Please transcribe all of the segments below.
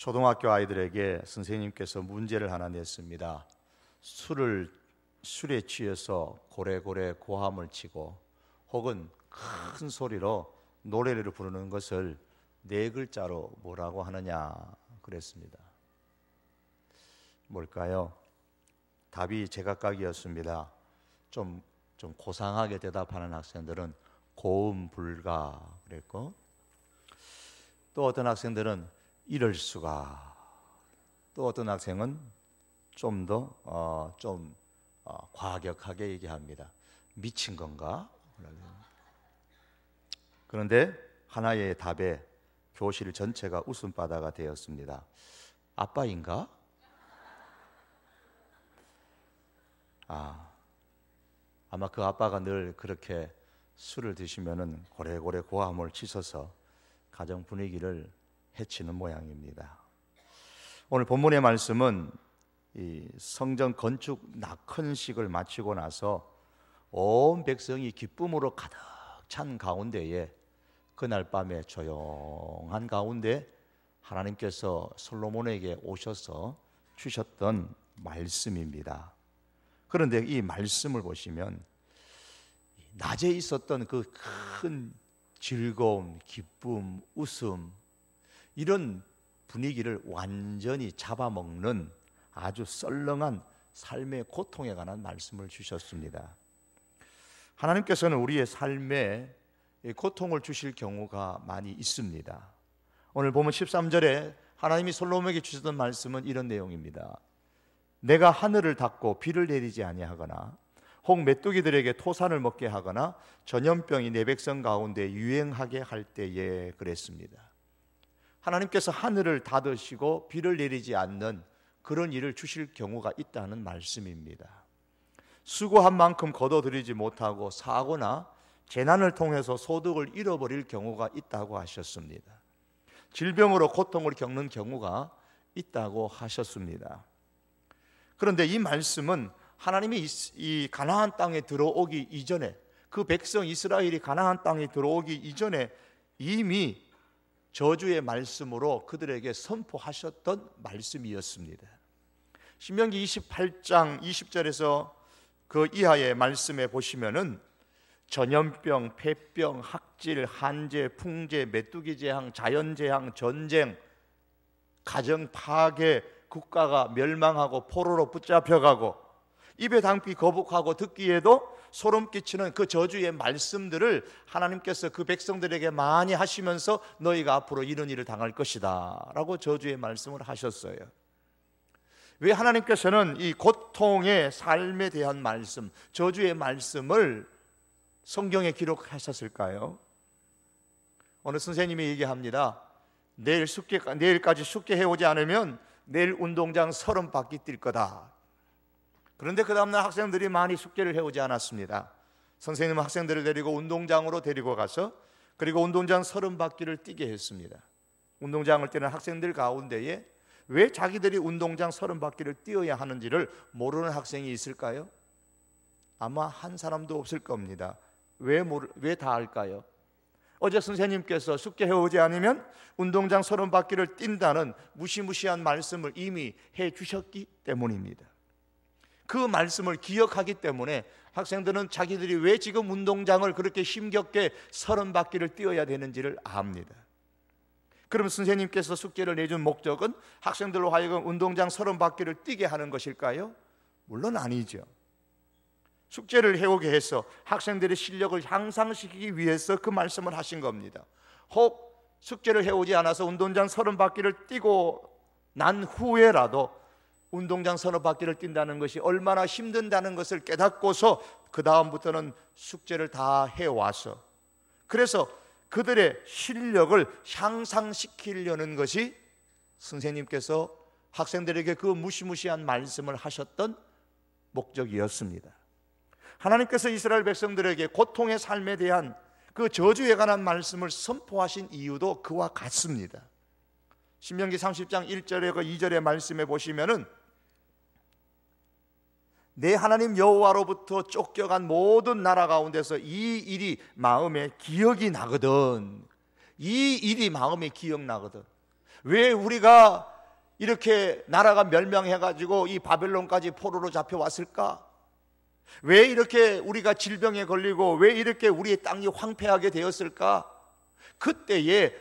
초등학교 아이들에게 선생님께서 문제를 하나 냈습니다. 술에 취해서 고래고래 고함을 치고 혹은 큰 소리로 노래를 부르는 것을 네 글자로 뭐라고 하느냐 그랬습니다. 뭘까요? 답이 제각각이었습니다. 좀 고상하게 대답하는 학생들은 고음 불가 그랬고, 또 어떤 학생들은 이럴 수가, 또 어떤 학생은 좀 더 과격하게 얘기합니다. 미친 건가? 그런데 하나의 답에 교실 전체가 웃음바다가 되었습니다. 아빠인가? 아마 그 아빠가 늘 그렇게 술을 드시면은 고래고래 고함을 치셔서 가정 분위기를 해치는 모양입니다. 오늘 본문의 말씀은 이 성전 건축 낙헌식을 마치고 나서 온 백성이 기쁨으로 가득 찬 가운데에 그날 밤에 조용한 가운데 하나님께서 솔로몬에게 오셔서 주셨던 말씀입니다. 그런데 이 말씀을 보시면 낮에 있었던 그 큰 즐거움, 기쁨, 웃음, 이런 분위기를 완전히 잡아먹는 아주 썰렁한 삶의 고통에 관한 말씀을 주셨습니다. 하나님께서는 우리의 삶에 고통을 주실 경우가 많이 있습니다. 오늘 보면 13절에 하나님이 솔로몬에게 주셨던 말씀은 이런 내용입니다. 내가 하늘을 닫고 비를 내리지 아니하거나 혹 메뚜기들에게 토산을 먹게 하거나 전염병이 내 백성 가운데 유행하게 할 때에 그랬습니다. 하나님께서 하늘을 닫으시고 비를 내리지 않는 그런 일을 주실 경우가 있다는 말씀입니다. 수고한 만큼 거둬들이지 못하고 사고나 재난을 통해서 소득을 잃어버릴 경우가 있다고 하셨습니다. 질병으로 고통을 겪는 경우가 있다고 하셨습니다. 그런데 이 말씀은 하나님이 이 가나안 땅에 들어오기 이전에, 그 백성 이스라엘이 가나안 땅에 들어오기 이전에 이미 저주의 말씀으로 그들에게 선포하셨던 말씀이었습니다. 신명기 28장 20절에서 그 이하의 말씀에 보시면은 전염병, 폐병, 학질, 한재, 풍재, 메뚜기 재앙, 자연 재앙, 전쟁, 가정 파괴, 국가가 멸망하고 포로로 붙잡혀가고 입에 담기 거북하고 듣기에도 소름 끼치는 그 저주의 말씀들을 하나님께서 그 백성들에게 많이 하시면서 너희가 앞으로 이런 일을 당할 것이다 라고 저주의 말씀을 하셨어요. 왜 하나님께서는 이 고통의 삶에 대한 말씀, 저주의 말씀을 성경에 기록하셨을까요? 어느 선생님이 얘기합니다. 내일까지 숙제해 오지 않으면 내일 운동장 30바퀴 뛸 거다. 그런데 그 다음날 학생들이 많이 숙제를 해오지 않았습니다. 선생님은 학생들을 데리고 운동장으로 데리고 가서 그리고 운동장 30바퀴를 뛰게 했습니다. 운동장을 뛰는 학생들 가운데에 왜 자기들이 운동장 30바퀴를 뛰어야 하는지를 모르는 학생이 있을까요? 아마 한 사람도 없을 겁니다. 왜 다 알까요? 어제 선생님께서 숙제 해오지 않으면 운동장 30바퀴를 뛴다는 무시무시한 말씀을 이미 해주셨기 때문입니다. 그 말씀을 기억하기 때문에 학생들은 자기들이 왜 지금 운동장을 그렇게 힘겹게 30바퀴를 뛰어야 되는지를 압니다. 그럼 선생님께서 숙제를 내준 목적은 학생들로 하여금 운동장 30바퀴를 뛰게 하는 것일까요? 물론 아니죠. 숙제를 해오게 해서 학생들의 실력을 향상시키기 위해서 그 말씀을 하신 겁니다. 혹 숙제를 해오지 않아서 운동장 30바퀴를 뛰고 난 후에라도 운동장 30바퀴를 뛴다는 것이 얼마나 힘든다는 것을 깨닫고서 그 다음부터는 숙제를 다 해와서, 그래서 그들의 실력을 향상시키려는 것이 선생님께서 학생들에게 그 무시무시한 말씀을 하셨던 목적이었습니다. 하나님께서 이스라엘 백성들에게 고통의 삶에 대한 그 저주에 관한 말씀을 선포하신 이유도 그와 같습니다. 신명기 30장 1절에 그 2절의 말씀에 보시면은 내 하나님 여호와로부터 쫓겨간 모든 나라 가운데서 이 일이 마음에 기억이 나거든. 이 일이 마음에 기억나거든. 왜 우리가 이렇게 나라가 멸망해가지고 이 바벨론까지 포로로 잡혀왔을까? 왜 이렇게 우리가 질병에 걸리고 왜 이렇게 우리의 땅이 황폐하게 되었을까? 그때에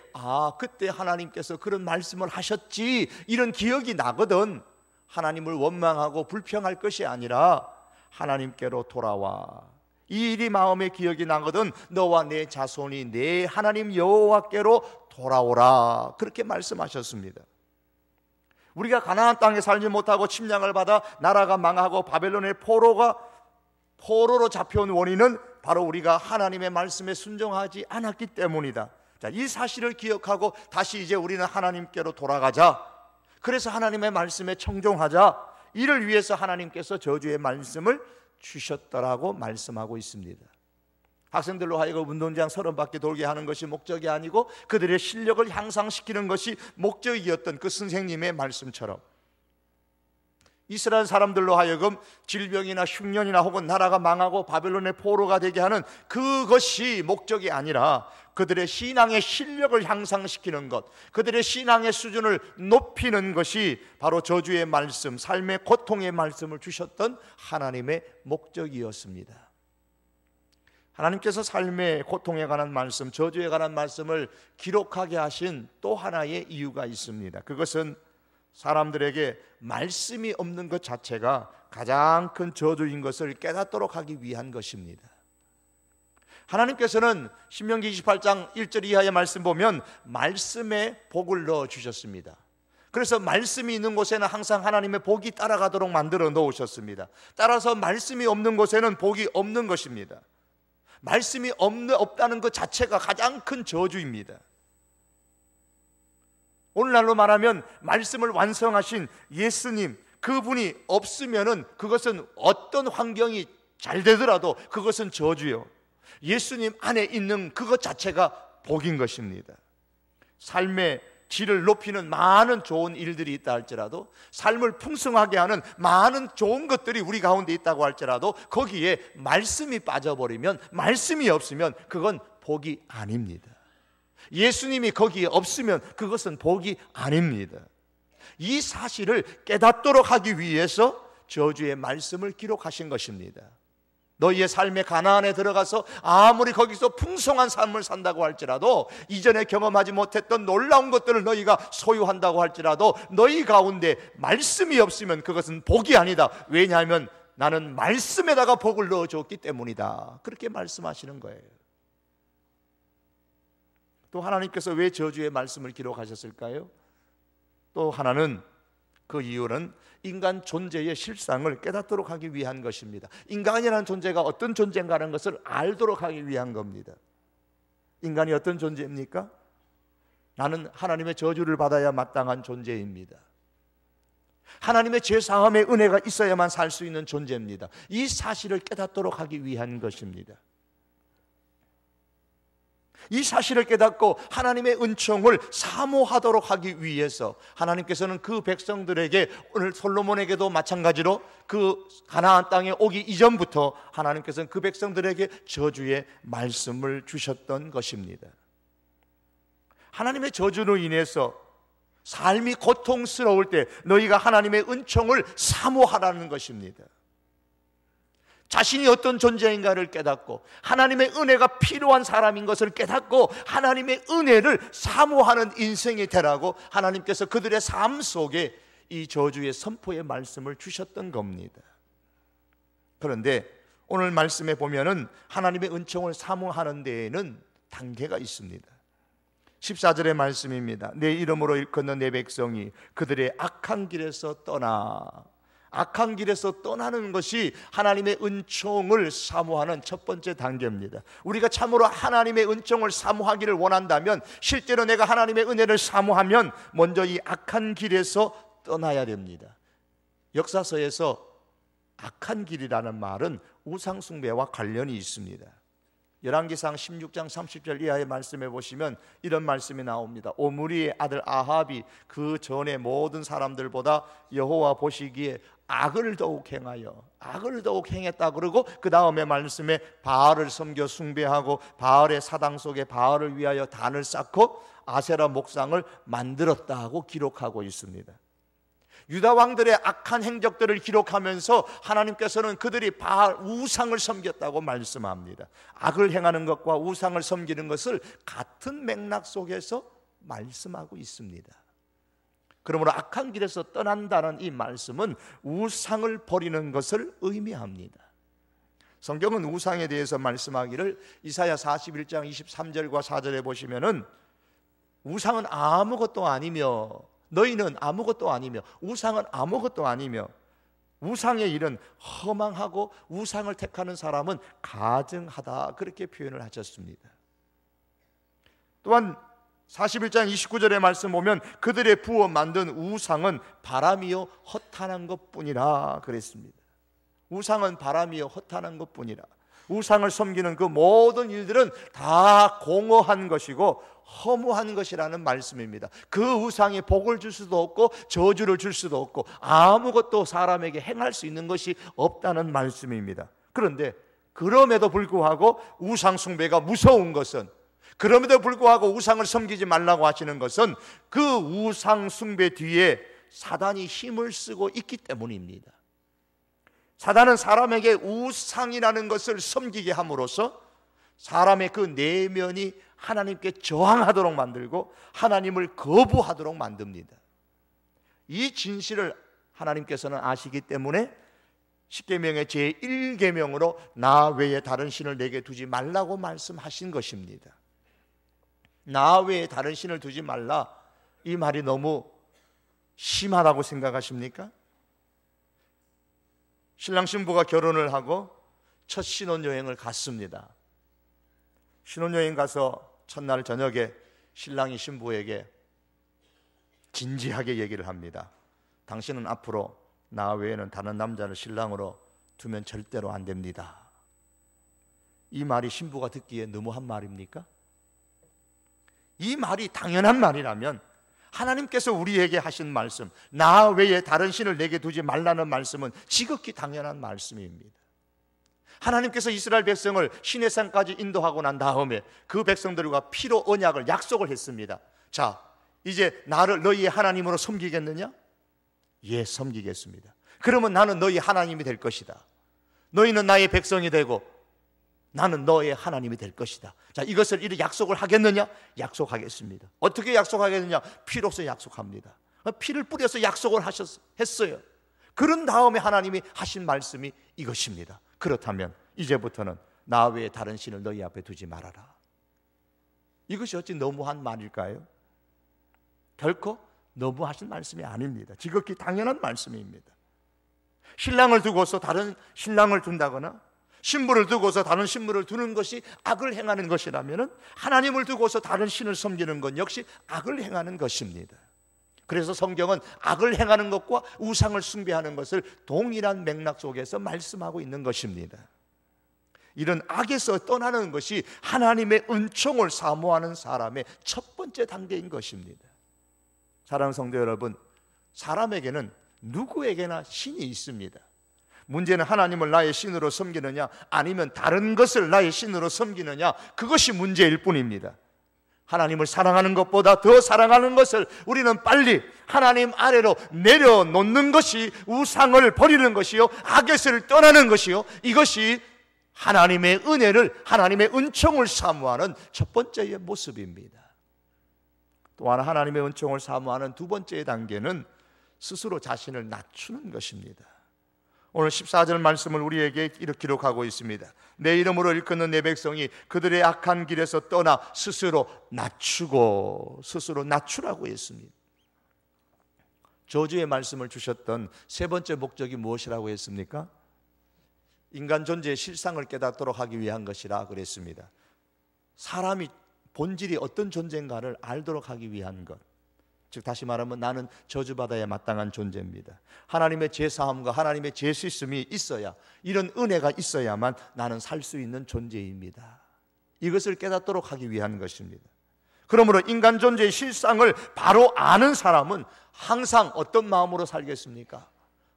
그때 하나님께서 그런 말씀을 하셨지, 이런 기억이 나거든. 하나님을 원망하고 불평할 것이 아니라 하나님께로 돌아와. 이 일이 마음에 기억이 나거든. 너와 내 자손이 내 하나님 여호와께로 돌아오라, 그렇게 말씀하셨습니다. 우리가 가나안 땅에 살지 못하고 침략을 받아 나라가 망하고 바벨론의 포로로 잡혀온 원인은 바로 우리가 하나님의 말씀에 순종하지 않았기 때문이다. 자, 이 사실을 기억하고 다시 이제 우리는 하나님께로 돌아가자. 그래서 하나님의 말씀에 청종하자. 이를 위해서 하나님께서 저주의 말씀을 주셨더라고 말씀하고 있습니다. 학생들로 하여금 운동장 30바퀴 돌게 하는 것이 목적이 아니고 그들의 실력을 향상시키는 것이 목적이었던 그 선생님의 말씀처럼, 이스라엘 사람들로 하여금 질병이나 흉년이나 혹은 나라가 망하고 바벨론의 포로가 되게 하는 그것이 목적이 아니라 그들의 신앙의 실력을 향상시키는 것, 그들의 신앙의 수준을 높이는 것이 바로 저주의 말씀, 삶의 고통의 말씀을 주셨던 하나님의 목적이었습니다. 하나님께서 삶의 고통에 관한 말씀, 저주에 관한 말씀을 기록하게 하신 또 하나의 이유가 있습니다. 그것은 사람들에게 말씀이 없는 것 자체가 가장 큰 저주인 것을 깨닫도록 하기 위한 것입니다. 하나님께서는 신명기 28장 1절 이하의 말씀 보면 말씀에 복을 넣어 주셨습니다. 그래서 말씀이 있는 곳에는 항상 하나님의 복이 따라가도록 만들어 놓으셨습니다. 따라서 말씀이 없는 곳에는 복이 없는 것입니다. 말씀이 없다는 것 자체가 가장 큰 저주입니다. 오늘날로 말하면 말씀을 완성하신 예수님, 그분이 없으면은 그것은 어떤 환경이 잘 되더라도 그것은 저주요. 예수님 안에 있는 그것 자체가 복인 것입니다. 삶의 질을 높이는 많은 좋은 일들이 있다 할지라도, 삶을 풍성하게 하는 많은 좋은 것들이 우리 가운데 있다고 할지라도 거기에 말씀이 빠져버리면, 말씀이 없으면 그건 복이 아닙니다. 예수님이 거기에 없으면 그것은 복이 아닙니다. 이 사실을 깨닫도록 하기 위해서 저주의 말씀을 기록하신 것입니다. 너희의 삶의 가나안에 들어가서 아무리 거기서 풍성한 삶을 산다고 할지라도, 이전에 경험하지 못했던 놀라운 것들을 너희가 소유한다고 할지라도 너희 가운데 말씀이 없으면 그것은 복이 아니다. 왜냐하면 나는 말씀에다가 복을 넣어줬기 때문이다. 그렇게 말씀하시는 거예요. 또 하나님께서 왜 저주의 말씀을 기록하셨을까요? 또 하나는, 그 이유는 인간 존재의 실상을 깨닫도록 하기 위한 것입니다. 인간이라는 존재가 어떤 존재인가라는 것을 알도록 하기 위한 겁니다. 인간이 어떤 존재입니까? 나는 하나님의 저주를 받아야 마땅한 존재입니다. 하나님의 죄사함의 은혜가 있어야만 살 수 있는 존재입니다. 이 사실을 깨닫도록 하기 위한 것입니다. 이 사실을 깨닫고 하나님의 은총을 사모하도록 하기 위해서 하나님께서는 그 백성들에게, 오늘 솔로몬에게도 마찬가지로 그 가나안 땅에 오기 이전부터 하나님께서는 그 백성들에게 저주의 말씀을 주셨던 것입니다. 하나님의 저주로 인해서 삶이 고통스러울 때 너희가 하나님의 은총을 사모하라는 것입니다. 자신이 어떤 존재인가를 깨닫고 하나님의 은혜가 필요한 사람인 것을 깨닫고 하나님의 은혜를 사모하는 인생이 되라고 하나님께서 그들의 삶 속에 이 저주의 선포의 말씀을 주셨던 겁니다. 그런데 오늘 말씀에 보면은 하나님의 은총을 사모하는 데에는 단계가 있습니다. 14절의 말씀입니다. 내 이름으로 일컫는 내 백성이 그들의 악한 길에서 떠나. 악한 길에서 떠나는 것이 하나님의 은총을 사모하는 첫 번째 단계입니다. 우리가 참으로 하나님의 은총을 사모하기를 원한다면, 실제로 내가 하나님의 은혜를 사모하면 먼저 이 악한 길에서 떠나야 됩니다. 역사서에서 악한 길이라는 말은 우상숭배와 관련이 있습니다. 열왕기상 16장 30절 이하의 말씀에 보시면 이런 말씀이 나옵니다. 오므리의 아들 아합이 그 전에 모든 사람들보다 여호와 보시기에 악을 더욱 행했다 그러고, 그 다음에 말씀에 바알을 섬겨 숭배하고 바알의 사당 속에 바알을 위하여 단을 쌓고 아세라 목상을 만들었다고 기록하고 있습니다. 유다 왕들의 악한 행적들을 기록하면서 하나님께서는 그들이 바알 우상을 섬겼다고 말씀합니다. 악을 행하는 것과 우상을 섬기는 것을 같은 맥락 속에서 말씀하고 있습니다. 그러므로 악한 길에서 떠난다는 이 말씀은 우상을 버리는 것을 의미합니다. 성경은 우상에 대해서 말씀하기를 이사야 41장 23절과 4절에 보시면은 우상은 아무것도 아니며 너희는 아무것도 아니며 우상은 아무것도 아니며 우상의 일은 허망하고 우상을 택하는 사람은 가증하다, 그렇게 표현을 하셨습니다. 또한 41장 29절의 말씀 보면 그들의 부어 만든 우상은 바람이요 허탄한 것뿐이라 그랬습니다. 우상은 바람이요 허탄한 것뿐이라. 우상을 섬기는 그 모든 일들은 다 공허한 것이고 허무한 것이라는 말씀입니다. 그 우상에 복을 줄 수도 없고 저주를 줄 수도 없고 아무것도 사람에게 행할 수 있는 것이 없다는 말씀입니다. 그런데 그럼에도 불구하고 우상 숭배가 무서운 것은, 그럼에도 불구하고 우상을 섬기지 말라고 하시는 것은 그 우상 숭배 뒤에 사단이 힘을 쓰고 있기 때문입니다. 사단은 사람에게 우상이라는 것을 섬기게 함으로써 사람의 그 내면이 하나님께 저항하도록 만들고 하나님을 거부하도록 만듭니다. 이 진실을 하나님께서는 아시기 때문에 십계명의 제1계명으로 나 외에 다른 신을 내게 두지 말라고 말씀하신 것입니다. 나 외에 다른 신을 두지 말라, 이 말이 너무 심하다고 생각하십니까? 신랑 신부가 결혼을 하고 첫 신혼여행을 갔습니다. 신혼여행 가서 첫날 저녁에 신랑이 신부에게 진지하게 얘기를 합니다. 당신은 앞으로 나 외에는 다른 남자를 신랑으로 두면 절대로 안 됩니다. 이 말이 신부가 듣기에 너무한 말입니까? 이 말이 당연한 말이라면 하나님께서 우리에게 하신 말씀, 나 외에 다른 신을 내게 두지 말라는 말씀은 지극히 당연한 말씀입니다. 하나님께서 이스라엘 백성을 시내산까지 인도하고 난 다음에 그 백성들과 피로 언약을 약속을 했습니다. 자, 이제 나를 너희의 하나님으로 섬기겠느냐? 예, 섬기겠습니다. 그러면 나는 너희 하나님이 될 것이다. 너희는 나의 백성이 되고 나는 너의 하나님이 될 것이다. 자, 이것을 이렇게 약속을 하겠느냐? 약속하겠습니다. 어떻게 약속하겠느냐? 피로서 약속합니다. 피를 뿌려서 약속을 했어요. 그런 다음에 하나님이 하신 말씀이 이것입니다. 그렇다면 이제부터는 나 외에 다른 신을 너희 앞에 두지 말아라. 이것이 어찌 너무한 말일까요? 결코 너무하신 말씀이 아닙니다. 지극히 당연한 말씀입니다. 신랑을 두고서 다른 신랑을 둔다거나 신부를 두고서 다른 신부를 두는 것이 악을 행하는 것이라면 하나님을 두고서 다른 신을 섬기는 것 역시 악을 행하는 것입니다. 그래서 성경은 악을 행하는 것과 우상을 숭배하는 것을 동일한 맥락 속에서 말씀하고 있는 것입니다. 이런 악에서 떠나는 것이 하나님의 은총을 사모하는 사람의 첫 번째 단계인 것입니다. 사랑하는 성도 여러분, 사람에게는 누구에게나 신이 있습니다. 문제는 하나님을 나의 신으로 섬기느냐 아니면 다른 것을 나의 신으로 섬기느냐, 그것이 문제일 뿐입니다. 하나님을 사랑하는 것보다 더 사랑하는 것을 우리는 빨리 하나님 아래로 내려놓는 것이 우상을 버리는 것이요, 악에서 떠나는 것이요, 이것이 하나님의 은혜를, 하나님의 은총을 사모하는 첫 번째의 모습입니다. 또한 하나님의 은총을 사모하는 두 번째 단계는 스스로 자신을 낮추는 것입니다. 오늘 14절 말씀을 우리에게 이렇게 기록하고 있습니다. 내 이름으로 일컫는 내 백성이 그들의 악한 길에서 떠나 스스로 낮추고, 스스로 낮추라고 했습니다. 저주의 말씀을 주셨던 세 번째 목적이 무엇이라고 했습니까? 인간 존재의 실상을 깨닫도록 하기 위한 것이라 그랬습니다. 사람이 본질이 어떤 존재인가를 알도록 하기 위한 것, 즉 다시 말하면 나는 저주받아야 마땅한 존재입니다. 하나님의 제사함과 하나님의 제수있음이 있어야, 이런 은혜가 있어야만 나는 살 수 있는 존재입니다. 이것을 깨닫도록 하기 위한 것입니다. 그러므로 인간 존재의 실상을 바로 아는 사람은 항상 어떤 마음으로 살겠습니까?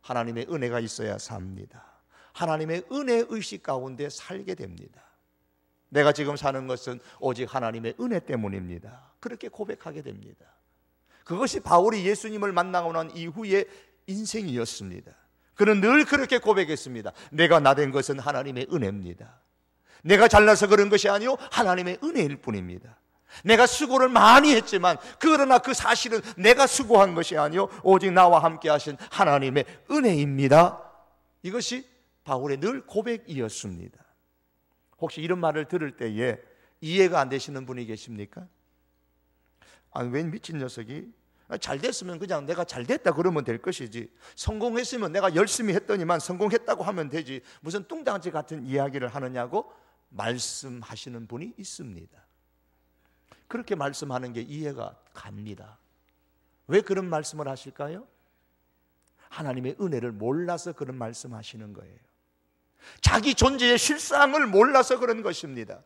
하나님의 은혜가 있어야 삽니다. 하나님의 은혜 의식 가운데 살게 됩니다. 내가 지금 사는 것은 오직 하나님의 은혜 때문입니다. 그렇게 고백하게 됩니다. 그것이 바울이 예수님을 만나고 난 이후에 인생이었습니다. 그는 늘 그렇게 고백했습니다. 내가 나된 것은 하나님의 은혜입니다. 내가 잘나서 그런 것이 아니요 하나님의 은혜일 뿐입니다. 내가 수고를 많이 했지만 그러나 그 사실은 내가 수고한 것이 아니요 오직 나와 함께 하신 하나님의 은혜입니다. 이것이 바울의 늘 고백이었습니다. 혹시 이런 말을 들을 때에 이해가 안 되시는 분이 계십니까? 아니, 웬 미친 녀석이 잘 됐으면 그냥 내가 잘 됐다 그러면 될 것이지, 성공했으면 내가 열심히 했더니만 성공했다고 하면 되지, 무슨 뚱딴지 같은 이야기를 하느냐고 말씀하시는 분이 있습니다. 그렇게 말씀하는 게 이해가 갑니다. 왜 그런 말씀을 하실까요? 하나님의 은혜를 몰라서 그런 말씀하시는 거예요. 자기 존재의 실상을 몰라서 그런 것입니다.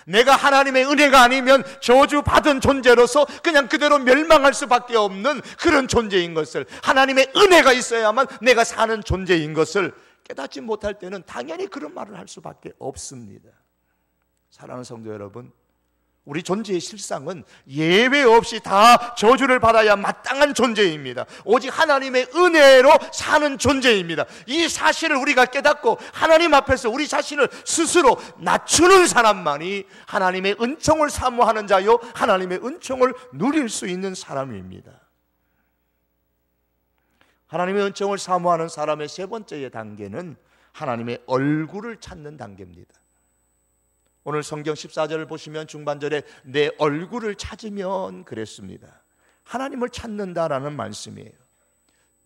내가 하나님의 은혜가 아니면 저주받은 존재로서 그냥 그대로 멸망할 수밖에 없는 그런 존재인 것을, 하나님의 은혜가 있어야만 내가 사는 존재인 것을 깨닫지 못할 때는 당연히 그런 말을 할 수밖에 없습니다. 사랑하는 성도 여러분, 우리 존재의 실상은 예외 없이 다 저주를 받아야 마땅한 존재입니다. 오직 하나님의 은혜로 사는 존재입니다. 이 사실을 우리가 깨닫고 하나님 앞에서 우리 자신을 스스로 낮추는 사람만이 하나님의 은총을 사모하는 자요 하나님의 은총을 누릴 수 있는 사람입니다. 하나님의 은총을 사모하는 사람의 세 번째 단계는 하나님의 얼굴을 찾는 단계입니다. 오늘 성경 14절을 보시면 중반절에 내 얼굴을 찾으면 그랬습니다. 하나님을 찾는다라는 말씀이에요.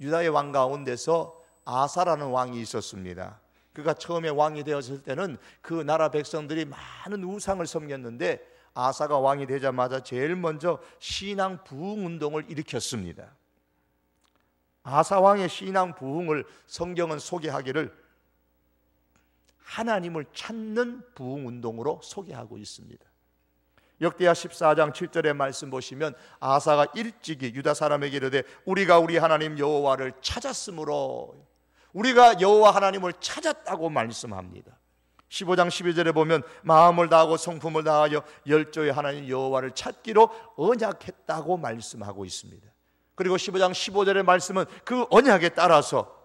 유다의 왕 가운데서 아사라는 왕이 있었습니다. 그가 처음에 왕이 되었을 때는 그 나라 백성들이 많은 우상을 섬겼는데 아사가 왕이 되자마자 제일 먼저 신앙 부흥 운동을 일으켰습니다. 아사 왕의 신앙 부흥을 성경은 소개하기를 하나님을 찾는 부흥 운동으로 소개하고 있습니다. 역대하 14장 7절의 말씀 보시면 아사가 일찍이 유다 사람에게 이르되 우리가 우리 하나님 여호와를 찾았으므로, 우리가 여호와 하나님을 찾았다고 말씀합니다. 15장 12절에 보면 마음을 다하고 성품을 다하여 열조의 하나님 여호와를 찾기로 언약했다고 말씀하고 있습니다. 그리고 15장 15절의 말씀은 그 언약에 따라서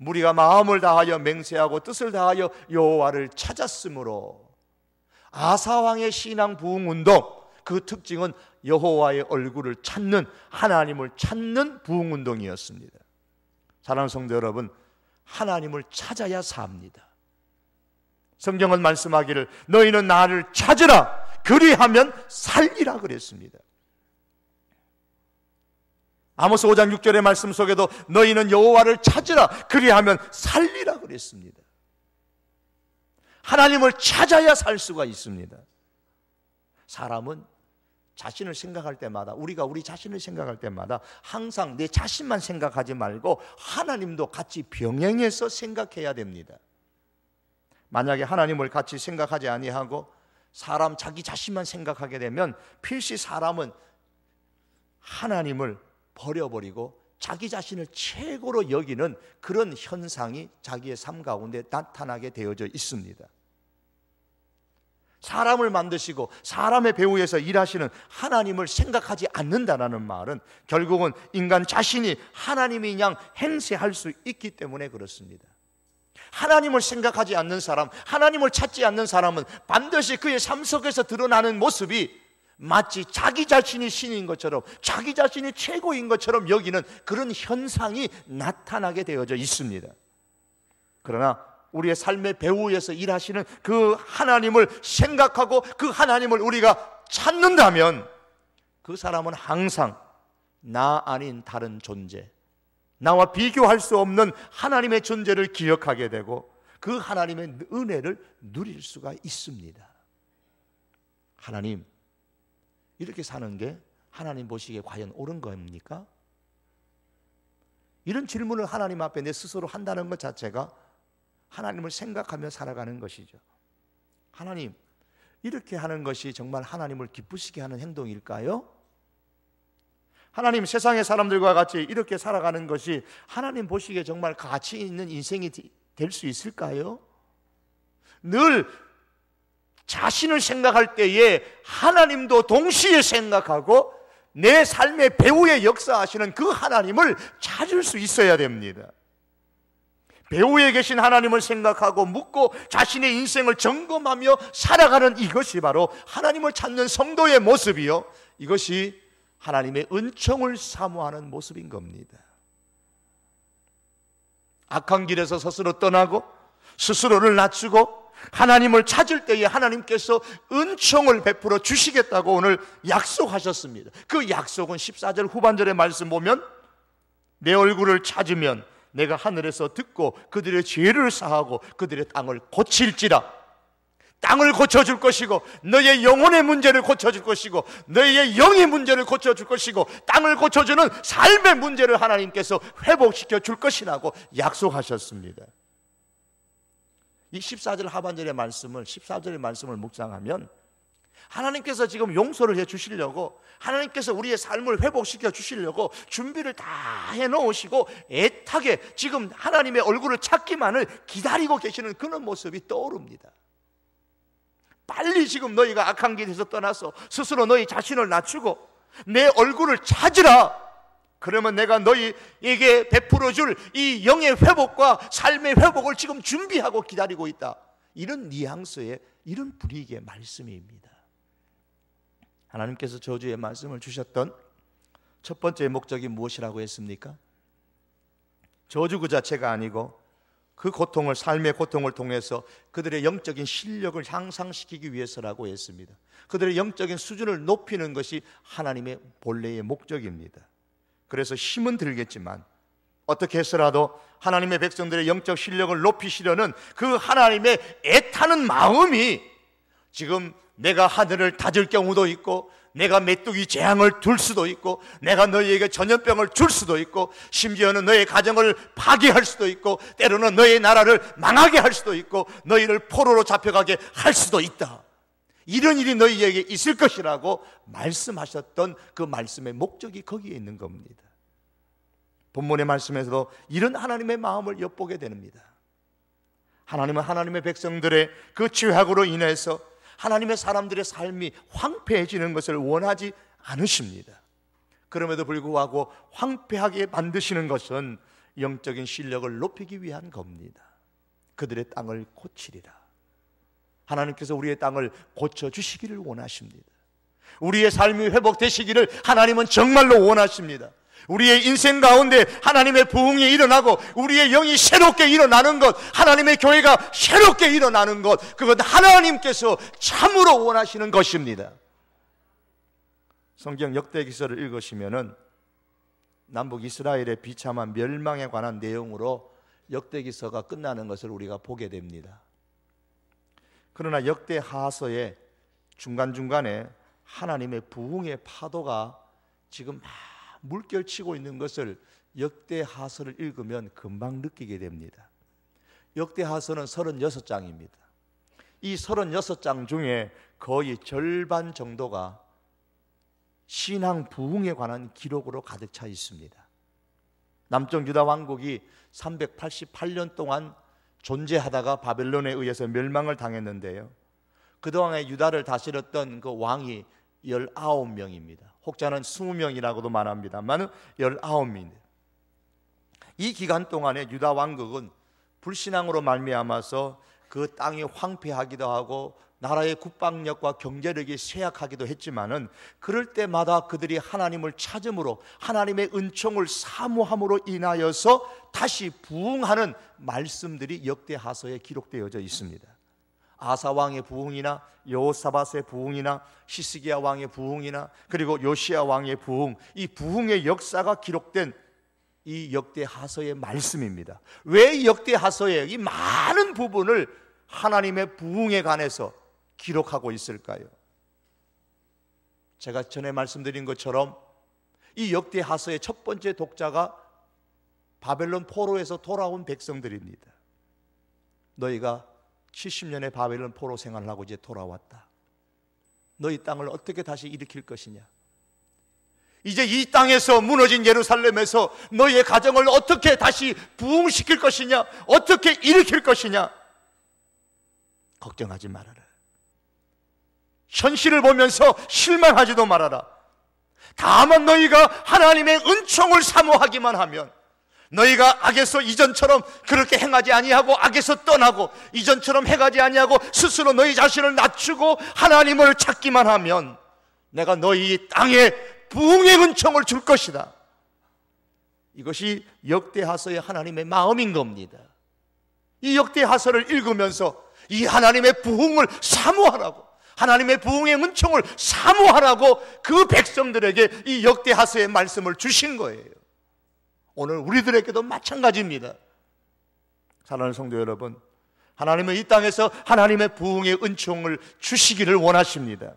우리가 마음을 다하여 맹세하고 뜻을 다하여 여호와를 찾았으므로, 아사왕의 신앙 부흥 운동, 그 특징은 여호와의 얼굴을 찾는, 하나님을 찾는 부흥 운동이었습니다. 사랑하는 성도 여러분, 하나님을 찾아야 삽니다. 성경은 말씀하기를 너희는 나를 찾으라 그리하면 살리라 그랬습니다. 아모스 5장 6절의 말씀 속에도 너희는 여호와를 찾으라 그리하면 살리라 그랬습니다. 하나님을 찾아야 살 수가 있습니다. 사람은 자신을 생각할 때마다, 우리가 우리 자신을 생각할 때마다 항상 내 자신만 생각하지 말고 하나님도 같이 병행해서 생각해야 됩니다. 만약에 하나님을 같이 생각하지 아니하고 사람 자기 자신만 생각하게 되면 필시 사람은 하나님을 버려버리고 자기 자신을 최고로 여기는 그런 현상이 자기의 삶 가운데 나타나게 되어져 있습니다. 사람을 만드시고 사람의 배후에서 일하시는 하나님을 생각하지 않는다는 말은 결국은 인간 자신이 하나님이 양 행세할 수 있기 때문에 그렇습니다. 하나님을 생각하지 않는 사람, 하나님을 찾지 않는 사람은 반드시 그의 삶 속에서 드러나는 모습이 마치 자기 자신이 신인 것처럼, 자기 자신이 최고인 것처럼 여기는 그런 현상이 나타나게 되어져 있습니다. 그러나 우리의 삶의 배후에서 일하시는 그 하나님을 생각하고 그 하나님을 우리가 찾는다면 그 사람은 항상 나 아닌 다른 존재, 나와 비교할 수 없는 하나님의 존재를 기억하게 되고 그 하나님의 은혜를 누릴 수가 있습니다. 하나님, 이렇게 사는 게 하나님 보시기에 과연 옳은 겁니까? 이런 질문을 하나님 앞에 내 스스로 한다는 것 자체가 하나님을 생각하며 살아가는 것이죠. 하나님, 이렇게 하는 것이 정말 하나님을 기쁘시게 하는 행동일까요? 하나님, 세상의 사람들과 같이 이렇게 살아가는 것이 하나님 보시기에 정말 가치 있는 인생이 될 수 있을까요? 늘 자신을 생각할 때에 하나님도 동시에 생각하고 내 삶의 배후에 역사하시는 그 하나님을 찾을 수 있어야 됩니다. 배후에 계신 하나님을 생각하고 묻고 자신의 인생을 점검하며 살아가는 이것이 바로 하나님을 찾는 성도의 모습이요, 이것이 하나님의 은총을 사모하는 모습인 겁니다. 악한 길에서 스스로 떠나고 스스로를 낮추고 하나님을 찾을 때에 하나님께서 은총을 베풀어 주시겠다고 오늘 약속하셨습니다. 그 약속은 14절 후반절의 말씀 보면 내 얼굴을 찾으면 내가 하늘에서 듣고 그들의 죄를 사하고 그들의 땅을 고칠지라. 땅을 고쳐줄 것이고 너의 영혼의 문제를 고쳐줄 것이고 너의 영의 문제를 고쳐줄 것이고 땅을 고쳐주는 삶의 문제를 하나님께서 회복시켜 줄 것이라고 약속하셨습니다. 이 14절 하반절의 말씀을 14절의 말씀을 묵상하면 하나님께서 지금 용서를 해 주시려고, 하나님께서 우리의 삶을 회복시켜 주시려고 준비를 다 해놓으시고 애타게 지금 하나님의 얼굴을 찾기만을 기다리고 계시는 그런 모습이 떠오릅니다. 빨리 지금 너희가 악한 길에서 떠나서 스스로 너희 자신을 낮추고 내 얼굴을 찾으라. 그러면 내가 너희에게 베풀어줄 이 영의 회복과 삶의 회복을 지금 준비하고 기다리고 있다. 이런 뉘앙스의, 이런 분위기의 말씀입니다. 하나님께서 저주의 말씀을 주셨던 첫 번째 목적이 무엇이라고 했습니까? 저주 그 자체가 아니고 그 고통을, 삶의 고통을 통해서 그들의 영적인 실력을 향상시키기 위해서라고 했습니다. 그들의 영적인 수준을 높이는 것이 하나님의 본래의 목적입니다. 그래서 힘은 들겠지만 어떻게 해서라도 하나님의 백성들의 영적 실력을 높이시려는 그 하나님의 애타는 마음이 지금 내가 하늘을 닫을 경우도 있고 내가 메뚜기 재앙을 둘 수도 있고 내가 너희에게 전염병을 줄 수도 있고 심지어는 너의 가정을 파괴할 수도 있고 때로는 너의 나라를 망하게 할 수도 있고 너희를 포로로 잡혀가게 할 수도 있다. 이런 일이 너희에게 있을 것이라고 말씀하셨던 그 말씀의 목적이 거기에 있는 겁니다. 본문의 말씀에서도 이런 하나님의 마음을 엿보게 됩니다. 하나님은 하나님의 백성들의 그 죄악으로 인해서 하나님의 사람들의 삶이 황폐해지는 것을 원하지 않으십니다. 그럼에도 불구하고 황폐하게 만드시는 것은 영적인 실력을 높이기 위한 겁니다. 그들의 땅을 고치리라. 하나님께서 우리의 땅을 고쳐주시기를 원하십니다. 우리의 삶이 회복되시기를 하나님은 정말로 원하십니다. 우리의 인생 가운데 하나님의 부흥이 일어나고 우리의 영이 새롭게 일어나는 것, 하나님의 교회가 새롭게 일어나는 것, 그건 하나님께서 참으로 원하시는 것입니다. 성경 역대기서를 읽으시면은 남북 이스라엘의 비참한 멸망에 관한 내용으로 역대기서가 끝나는 것을 우리가 보게 됩니다. 그러나 역대하서의 중간중간에 하나님의 부흥의 파도가 지금 막 물결치고 있는 것을 역대하서를 읽으면 금방 느끼게 됩니다. 역대하서는 36장입니다. 이 36장 중에 거의 절반 정도가 신앙 부흥에 관한 기록으로 가득 차 있습니다. 남쪽 유다 왕국이 388년 동안 존재하다가 바벨론에 의해서 멸망을 당했는데요, 그동안에 유다를 다스렸던 그 왕이 19명입니다. 혹자는 20명이라고도 말합니다만 19명입니다. 이 기간 동안에 유다 왕국은 불신앙으로 말미암아서 그 땅이 황폐하기도 하고 나라의 국방력과 경제력이 쇠약하기도 했지만은 그럴 때마다 그들이 하나님을 찾음으로 하나님의 은총을 사모함으로 인하여서 다시 부흥하는 말씀들이 역대하서에 기록되어져 있습니다. 아사 왕의 부흥이나 여호사밧의 부흥이나 히스기야 왕의 부흥이나 그리고 요시야 왕의 부흥, 이 부흥의 역사가 기록된 이 역대하서의 말씀입니다. 왜 이 역대하서의 이 많은 부분을 하나님의 부흥에 관해서 기록하고 있을까요? 제가 전에 말씀드린 것처럼 이 역대하서의 첫 번째 독자가 바벨론 포로에서 돌아온 백성들입니다. 너희가 70년의 바벨론 포로 생활을 하고 이제 돌아왔다. 너희 땅을 어떻게 다시 일으킬 것이냐? 이제 이 땅에서 무너진 예루살렘에서 너희의 가정을 어떻게 다시 부흥시킬 것이냐? 어떻게 일으킬 것이냐? 걱정하지 말아라. 현실을 보면서 실망하지도 말아라. 다만 너희가 하나님의 은총을 사모하기만 하면, 너희가 악에서 이전처럼 그렇게 행하지 아니하고 악에서 떠나고 이전처럼 행하지 아니하고 스스로 너희 자신을 낮추고 하나님을 찾기만 하면 내가 너희 땅에 부흥의 은총을 줄 것이다. 이것이 역대하서의 하나님의 마음인 겁니다. 이 역대하서를 읽으면서 이 하나님의 부흥을 사모하라고, 하나님의 부흥의 은총을 사모하라고 그 백성들에게 이 역대하서의 말씀을 주신 거예요. 오늘 우리들에게도 마찬가지입니다. 사랑하는 성도 여러분, 하나님은 이 땅에서 하나님의 부흥의 은총을 주시기를 원하십니다.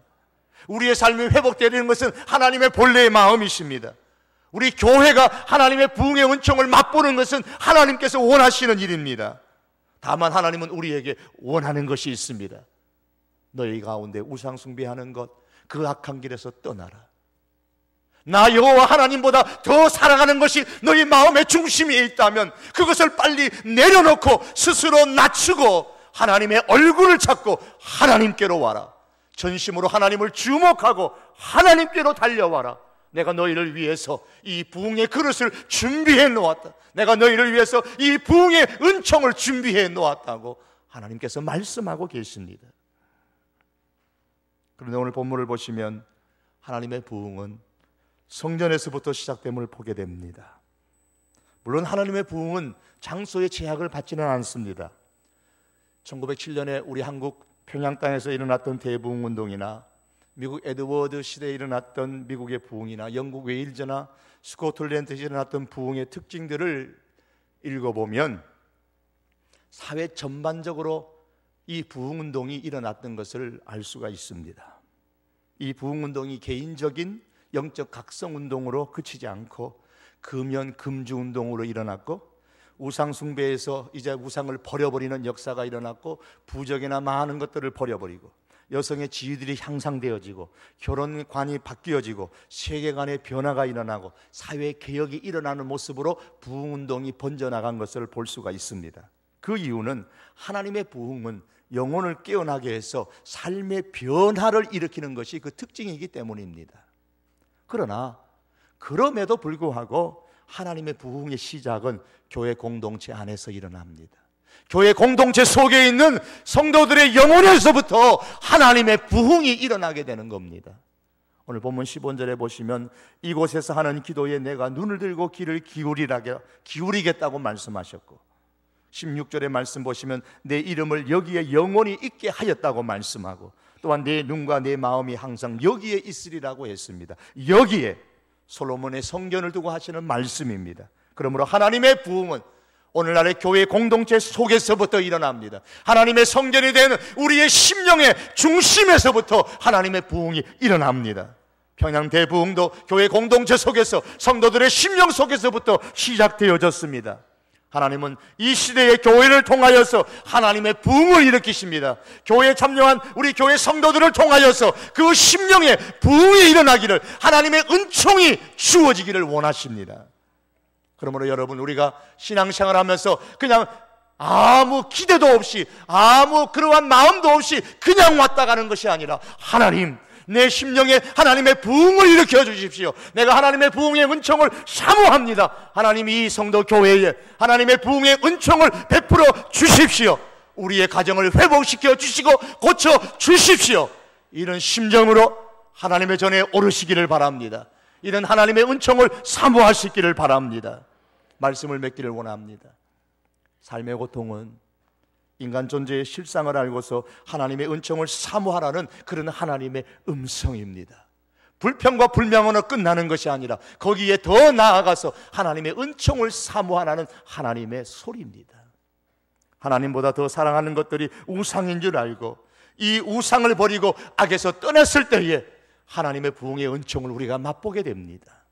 우리의 삶이 회복되는 것은 하나님의 본래의 마음이십니다. 우리 교회가 하나님의 부흥의 은총을 맛보는 것은 하나님께서 원하시는 일입니다. 다만 하나님은 우리에게 원하는 것이 있습니다. 너희 가운데 우상 숭배하는 것, 그 악한 길에서 떠나라. 나 여호와 하나님보다 더 사랑하는 것이 너희 마음의 중심에 있다면 그것을 빨리 내려놓고 스스로 낮추고 하나님의 얼굴을 찾고 하나님께로 와라. 전심으로 하나님을 주목하고 하나님께로 달려와라. 내가 너희를 위해서 이 부흥의 그릇을 준비해 놓았다. 내가 너희를 위해서 이 부흥의 은총을 준비해 놓았다고 하나님께서 말씀하고 계십니다. 그런데 오늘 본문을 보시면 하나님의 부흥은 성전에서부터 시작됨을 보게 됩니다. 물론 하나님의 부흥은 장소의 제약을 받지는 않습니다. 1907년에 우리 한국 평양 땅에서 일어났던 대부흥운동이나 미국 에드워드 시대에 일어났던 미국의 부흥이나 영국 웨일즈나 스코틀랜드에서 일어났던 부흥의 특징들을 읽어보면 사회 전반적으로 이 부흥운동이 일어났던 것을 알 수가 있습니다. 이 부흥운동이 개인적인 영적 각성운동으로 그치지 않고 금연 금주운동으로 일어났고, 우상 숭배에서 이제 우상을 버려버리는 역사가 일어났고, 부적이나 많은 것들을 버려버리고 여성의 지위들이 향상되어지고 결혼관이 바뀌어지고 세계관의 변화가 일어나고 사회 개혁이 일어나는 모습으로 부흥운동이 번져나간 것을 볼 수가 있습니다. 그 이유는 하나님의 부흥은 영혼을 깨어나게 해서 삶의 변화를 일으키는 것이 그 특징이기 때문입니다. 그러나 그럼에도 불구하고 하나님의 부흥의 시작은 교회 공동체 안에서 일어납니다. 교회 공동체 속에 있는 성도들의 영혼에서부터 하나님의 부흥이 일어나게 되는 겁니다. 오늘 본문 15절에 보시면 이곳에서 하는 기도에 내가 눈을 들고 귀를 기울이겠다고 말씀하셨고, 16절의 말씀 보시면 내 이름을 여기에 영원히 있게 하였다고 말씀하고, 또한 내 눈과 내 마음이 항상 여기에 있으리라고 했습니다. 여기에 솔로몬의 성전을 두고 하시는 말씀입니다. 그러므로 하나님의 부흥은 오늘날의 교회 공동체 속에서부터 일어납니다. 하나님의 성전이 되는 우리의 심령의 중심에서부터 하나님의 부흥이 일어납니다. 평양 대부흥도 교회 공동체 속에서 성도들의 심령 속에서부터 시작되어졌습니다. 하나님은 이 시대의 교회를 통하여서 하나님의 부흥을 일으키십니다. 교회에 참여한 우리 교회 성도들을 통하여서 그 심령의 부흥이 일어나기를, 하나님의 은총이 주어지기를 원하십니다. 그러므로 여러분, 우리가 신앙생활 하면서 그냥 아무 기대도 없이 아무 그러한 마음도 없이 그냥 왔다 가는 것이 아니라, 하나님, 내 심령에 하나님의 부흥을 일으켜 주십시오. 내가 하나님의 부흥의 은총을 사모합니다. 하나님, 이 성도 교회에 하나님의 부흥의 은총을 베풀어 주십시오. 우리의 가정을 회복시켜 주시고 고쳐 주십시오. 이런 심정으로 하나님의 전에 오르시기를 바랍니다. 이런 하나님의 은총을 사모하시기를 바랍니다. 말씀을 맺기를 원합니다. 삶의 고통은 인간 존재의 실상을 알고서 하나님의 은총을 사모하라는 그런 하나님의 음성입니다. 불평과 불명으로 끝나는 것이 아니라 거기에 더 나아가서 하나님의 은총을 사모하라는 하나님의 소리입니다. 하나님보다 더 사랑하는 것들이 우상인 줄 알고 이 우상을 버리고 악에서 떠났을 때에 하나님의 부흥의 은총을 우리가 맛보게 됩니다.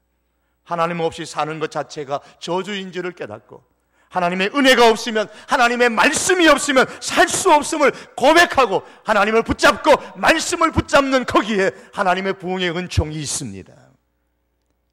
하나님 없이 사는 것 자체가 저주인 줄을 깨닫고, 하나님의 은혜가 없으면, 하나님의 말씀이 없으면 살 수 없음을 고백하고 하나님을 붙잡고 말씀을 붙잡는 거기에 하나님의 부흥의 은총이 있습니다.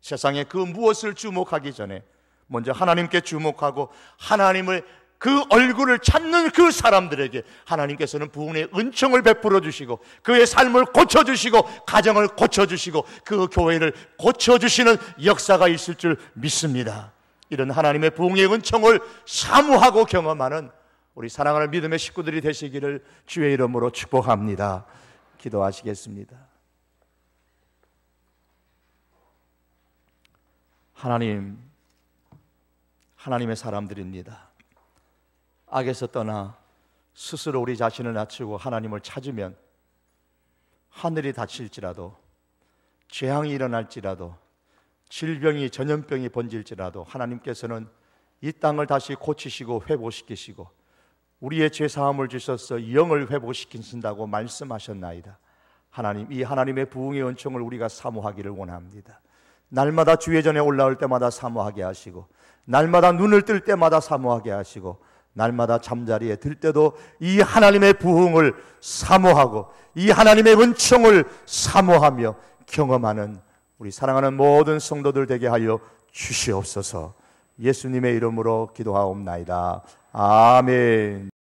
세상에 그 무엇을 주목하기 전에 먼저 하나님께 주목하고 하나님을 그 얼굴을 찾는 그 사람들에게 하나님께서는 부흥의 은총을 베풀어 주시고 그의 삶을 고쳐주시고 가정을 고쳐주시고 그 교회를 고쳐주시는 역사가 있을 줄 믿습니다. 이런 하나님의 부흥의 은총을 사모하고 경험하는 우리 사랑하는 믿음의 식구들이 되시기를 주의 이름으로 축복합니다. 기도하시겠습니다. 하나님의 사람들입니다. 악에서 떠나 스스로 우리 자신을 낮추고 하나님을 찾으면 하늘이 닫힐지라도, 재앙이 일어날지라도, 질병이 전염병이 번질지라도 하나님께서는 이 땅을 다시 고치시고 회복시키시고 우리의 죄사함을 주셔서 영을 회복시키신다고 말씀하셨나이다. 하나님, 이 하나님의 부흥의 은총을 우리가 사모하기를 원합니다. 날마다 주의 전에 올라올 때마다 사모하게 하시고, 날마다 눈을 뜰 때마다 사모하게 하시고, 날마다 잠자리에 들 때도 이 하나님의 부흥을 사모하고 이 하나님의 은총을 사모하며 경험하는 우리 사랑하는 모든 성도들 되게 하여 주시옵소서. 예수님의 이름으로 기도하옵나이다. 아멘.